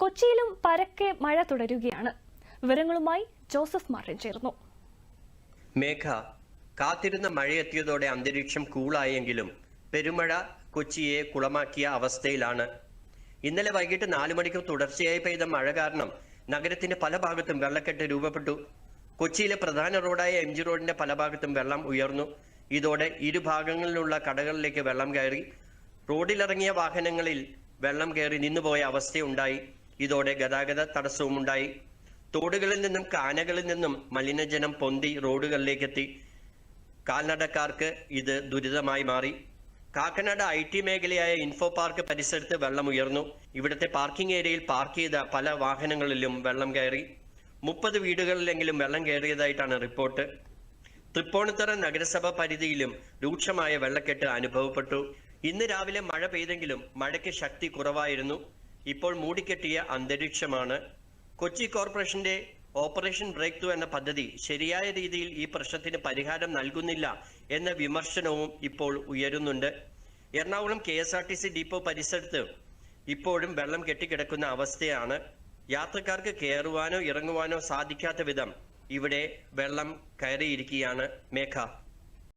കൊച്ചിയിലും പരക്കെ മഴ തുടരുകയാണ്. വിവരങ്ങളുമായി ജോസഫ് മാർട്ടിൻ ചേർന്നു. മേഘ, കാത്തിരുന്ന മഴയെത്തിയതോടെ അന്തരീക്ഷം കൂളായെങ്കിലും പെരുമഴ കൊച്ചിയെ കുളമാക്കിയ അവസ്ഥയിലാണ്. ഇന്നലെ വൈകിട്ട് 4 മണിക്ക് തുടർച്ചയായി പെയ്ത മഴ കാരണം നഗരത്തിന്റെ പല ഭാഗത്തും വെള്ളക്കെട്ട് രൂപപ്പെട്ടു. കൊച്ചിയിലെ പ്രധാന റോഡായ MG റോഡിന്റെ പല ഭാഗത്തും വെള്ളം ഉയർന്നു. ഇതോടെ ഇരുഭാഗങ്ങളിലുള്ള കടകളിലേക്ക് വെള്ളം കയറി. റോഡിലിറങ്ങിയ വാഹനങ്ങളിൽ വെള്ളം കയറി നിന്നുപോയ അവസ്ഥയുണ്ടായി. ഇതോടെ ഗതാഗത തടസ്സവും ഉണ്ടായി. തോടുകളിൽ നിന്നും കാനകളിൽ നിന്നും മലിനജലം പൊന്തി റോഡുകളിലേക്കെത്തി. കാൽനടക്കാർക്ക് ഇത് ദുരിതമായി മാറി. കാക്കനാട് IT മേഖലയായ ഇൻഫോ പാർക്ക് പരിസരത്ത് വെള്ളം ഉയർന്നു. ഇവിടുത്തെ പാർക്കിംഗ് ഏരിയയിൽ പാർക്ക് ചെയ്ത പല വാഹനങ്ങളിലും വെള്ളം കയറി. 30 വീടുകളിലെങ്കിലും വെള്ളം കയറിയതായിട്ടാണ് റിപ്പോർട്ട്. തൃപ്പൂണിത്തുറ നഗരസഭ പരിധിയിലും രൂക്ഷമായ വെള്ളക്കെട്ട് അനുഭവപ്പെട്ടു. ഇന്ന് രാവിലെ മഴ പെയ്തെങ്കിലും മഴയ്ക്ക് ശക്തി കുറവായിരുന്നു. ഇപ്പോൾ മൂടിക്കെട്ടിയ അന്തരീക്ഷമാണ്. കൊച്ചി കോർപ്പറേഷന്റെ ഓപ്പറേഷൻ ബ്രേക്ക് ത്രൂ എന്ന പദ്ധതി ശരിയായ രീതിയിൽ ഈ പ്രശ്നത്തിന് പരിഹാരം നൽകുന്നില്ല എന്ന വിമർശനവും ഇപ്പോൾ ഉയരുന്നുണ്ട്. എറണാകുളം KSRTC ഡിപ്പോ പരിസരത്ത് ഇപ്പോഴും വെള്ളം കെട്ടിക്കിടക്കുന്ന അവസ്ഥയാണ്. യാത്രക്കാർക്ക് കയറുവാനോ ഇറങ്ങുവാനോ സാധിക്കാത്ത വിധം ഇവിടെ വെള്ളം കയറിയിരിക്കുകയാണ്. മേഘ.